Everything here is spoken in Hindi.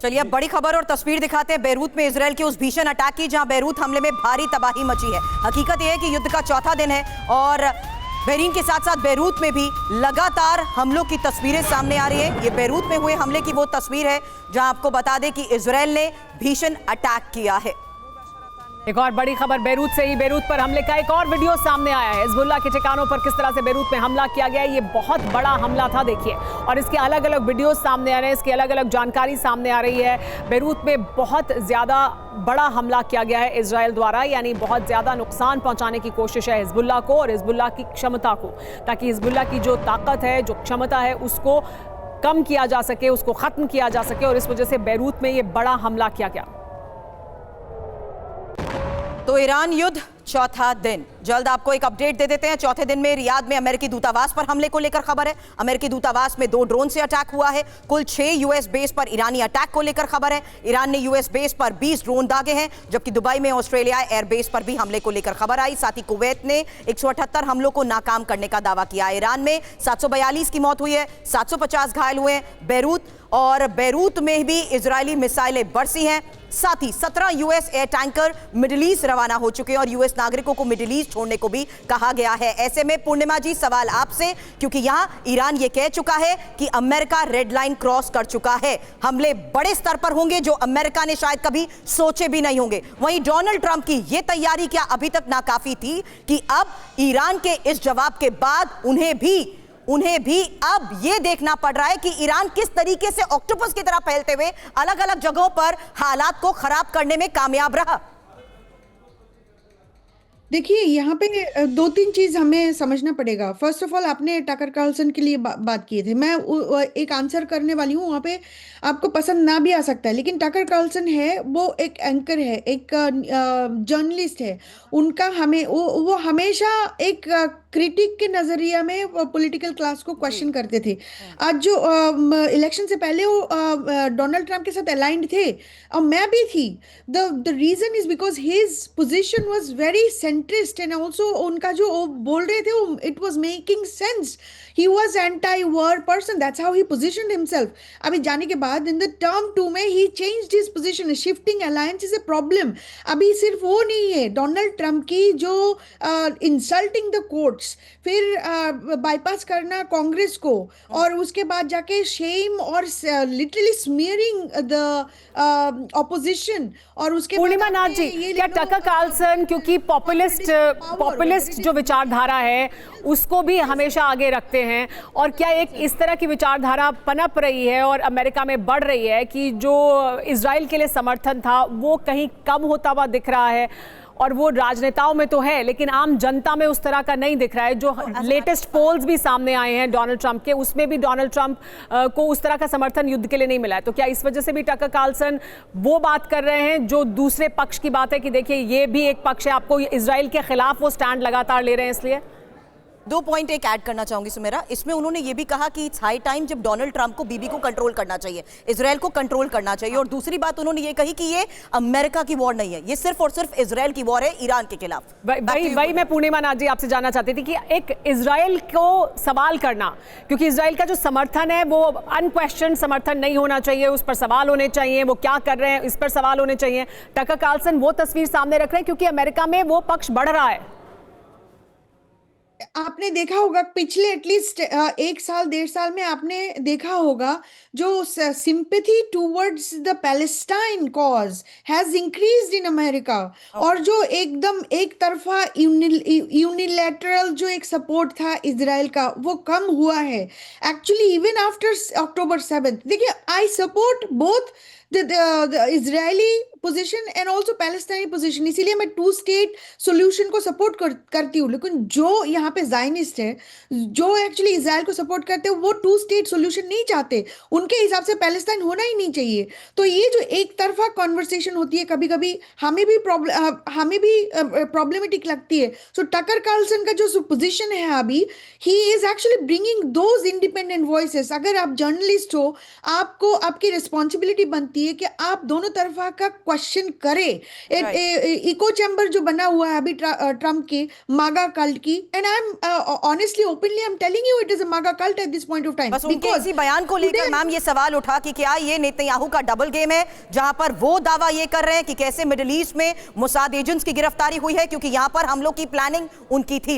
चलिए अब बड़ी खबर और तस्वीर दिखाते हैं बेरूत में इजराइल के उस भीषण अटैक की, जहां बेरूत हमले में भारी तबाही मची है। हकीकत यह है कि युद्ध का चौथा दिन है और बहरीन के साथ साथ बेरूत में भी लगातार हमलों की तस्वीरें सामने आ रही है। ये बेरूत में हुए हमले की वो तस्वीर है जहां आपको बता दें कि इजराइल ने भीषण अटैक किया है। एक और बड़ी खबर बेरूत से ही, बेरूत पर हमले का एक और वीडियो सामने आया है। हिजबुल्लाह के ठिकानों पर किस तरह से बेरूत में हमला किया गया है, ये बहुत बड़ा हमला था देखिए, और इसके अलग अलग वीडियो सामने आ रहे हैं, इसकी अलग अलग जानकारी सामने आ रही है। बेरूत में बहुत ज़्यादा बड़ा हमला किया गया है इजराइल द्वारा, यानी बहुत ज़्यादा नुकसान पहुंचाने की कोशिश है हिजबुल्लाह को और हिजबुल्लाह की क्षमता को, ताकि हिजबुल्लाह की जो ताकत है, जो क्षमता है, उसको कम किया जा सके, उसको ख़त्म किया जा सके, और इस वजह से बेरूत में ये बड़ा हमला किया गया। तो ईरान युद्ध चौथा दिन, जल्द आपको एक अपडेट दे देते हैं। चौथे दिन में रियाद में अमेरिकी दूतावास पर हमले को लेकर खबर है। अमेरिकी दूतावास में 2 ड्रोन से अटैक हुआ है। कुल 6 यूएस बेस पर ईरानी अटैक को लेकर खबर है। ईरान ने यूएस बेस पर 20 ड्रोन दागे हैं, जबकि दुबई में ऑस्ट्रेलिया एयरबेस पर भी हमले को लेकर खबर आई। साथ ही कुवैत ने 178 हमलों को नाकाम करने का दावा किया। ईरान में 742 की मौत हुई है, 750 घायल हुए हैं। बेरूत में भी इजरायली मिसाइलें बरसी हैं। साथ ही 17 US air tanker middle east रवाना हो चुके हैं और यूएस नागरिकों को मिडिल ईस्ट छोड़ने को भी कहा गया है। ऐसे में पूर्णिमा जी, सवाल आपसे, क्योंकि यहां ईरान ये कह चुका है कि अमेरिका रेड लाइन क्रॉस कर चुका है, हमले बड़े स्तर पर होंगे जो अमेरिका ने शायद कभी सोचे भी नहीं होंगे। वहीं डोनाल्ड ट्रंप की यह तैयारी क्या अभी तक नाकाफी थी कि अब ईरान के इस जवाब के बाद उन्हें भी अब यह देखना पड़ रहा है कि ईरान किस तरीके से ऑक्टोपस की तरह फैलते हुए अलग अलग जगहों पर हालात को खराब करने में कामयाब रहा। देखिए, यहाँ पे 2-3 चीज हमें समझना पड़ेगा। फर्स्ट ऑफ ऑल, आपने टकर कार्लसन के लिए बात की थी, मैं एक आंसर करने वाली हूँ। वहाँ पे आपको पसंद ना भी आ सकता है, लेकिन टकर कार्लसन है, वो एक एंकर है, एक जर्नलिस्ट है। उनका वो हमेशा एक क्रिटिक के नजरिया में पॉलिटिकल क्लास को क्वेश्चन करते थे। आज जो इलेक्शन से पहले वो डोनाल्ड ट्रंप के साथ अलाइंड थे, और मैं भी थी। The reason is because his position was very centrist, and also उनका जो वो बोल रहे थे, it was making sense. He was anti war person, that's how he position himself. अभी जाने के बाद इन द टर्म 2 में he changed his position. Shifting alliance is a problem. अभी सिर्फ वो नहीं है, डोनाल्ड ट्रंप की जो इंसल्टिंग द कोर्ट्स, फिर बाईपास करना कांग्रेस को, और उसके बाद जाके शेम और लिटरली स्मीयरिंग द ऑपोजिशन, और उसके पूर्णिमा नाथ जी, क्या टकर कार्लसन, क्योंकि पॉपुलिस्ट जो विचारधारा है उसको भी हमेशा आगे रखते हैं, और क्या एक इस तरह की विचारधारा पनप रही है और अमेरिका में बढ़ रही है कि जो इजराइल के लिए समर्थन था वो कहीं कम होता हुआ दिख रहा है, और वो राजनेताओं में तो है लेकिन आम जनता में उस तरह का नहीं दिख रहा है। जो लेटेस्ट पोल्स भी सामने आए हैं डोनाल्ड ट्रंप के, उसमें भी डोनाल्ड ट्रंप को उस तरह का समर्थन युद्ध के लिए नहीं मिला है। तो क्या इस वजह से भी टकर कार्लसन वो बात कर रहे हैं जो दूसरे पक्ष की बात है कि देखिए ये भी एक पक्ष है, आपको इजराइल के खिलाफ वो स्टैंड लगातार ले रहे हैं? इसलिए 2 पॉइंट एक ऐड करना चाहूंगी सुमेरा। इसमें उन्होंने ये भी कहा कि इट्स हाई टाइम जब डोनाल्ड ट्रंप को बीबी को कंट्रोल करना चाहिए, इजराइल को कंट्रोल करना चाहिए। और दूसरी बात उन्होंने ये कही कि ये अमेरिका की वॉर नहीं है, ये सिर्फ और सिर्फ इजराइल की वॉर है ईरान के खिलाफ। वही मैं पूर्णिमा नाथ जी आपसे जानना चाहती थी कि एक इजराइल को सवाल करना, क्योंकि इजराइल का जो समर्थन है वो अनक्वेश्चन समर्थन नहीं होना चाहिए, उस पर सवाल होने चाहिए, वो क्या कर रहे हैं इस पर सवाल होने चाहिए। टकर कार्लसन वो तस्वीर सामने रख रहे हैं क्योंकि अमेरिका में वो पक्ष बढ़ रहा है। आपने देखा होगा पिछले एटलीस्ट 1 साल 1.5 साल में आपने देखा होगा जो sympathy towards the Palestine cause has increased in America, और जो एकदम एक तरफा यूनिलैटरल जो एक सपोर्ट था इजराइल का वो कम हुआ है। Actually even after October 7th, देखिए, I support both the Israeli position and also Palestinian position, इसीलिए मैं 2 स्टेट सॉल्यूशन को सपोर्ट करती हूँ। लेकिन जो यहाँ पे जायनिस्ट है, जो एक्चुअली इजराइल को सपोर्ट करते हैं, वो 2 स्टेट सॉल्यूशन नहीं चाहते। उनके हिसाब से पैलेस्टाइन होना ही नहीं चाहिए। तो ये जो एक तरफा कॉन्वर्सेशन होती है, कभी कभी हमें भी प्रॉब्लमेटिक लगती है। सो टकर कार्लसन का जो पोजिशन है अभी, he is actually bringing those independent voices. अगर आप जर्नलिस्ट हो, आपको आपकी रिस्पॉन्सिबिलिटी बनती है कि आप दोनों तरफा का क्वेश्चन करें। इको चैम्बर जो बना हुआ है अभी ट्रंप के मागा कल्ट की, and honestly, openly, I'm telling you, it is a MAGA cult at this point of time. बस उनके इसी बयान को लेकर मैम ये सवाल उठा कि क्या ये नेतन्याहू का डबल गेम है, जहां पर वो दावा ये कर रहे हैं कि कैसे मिडिल ईस्ट में मोसाद एजेंट्स की गिरफ्तारी हुई है, क्योंकि यहां पर हमलों की प्लानिंग उनकी थी।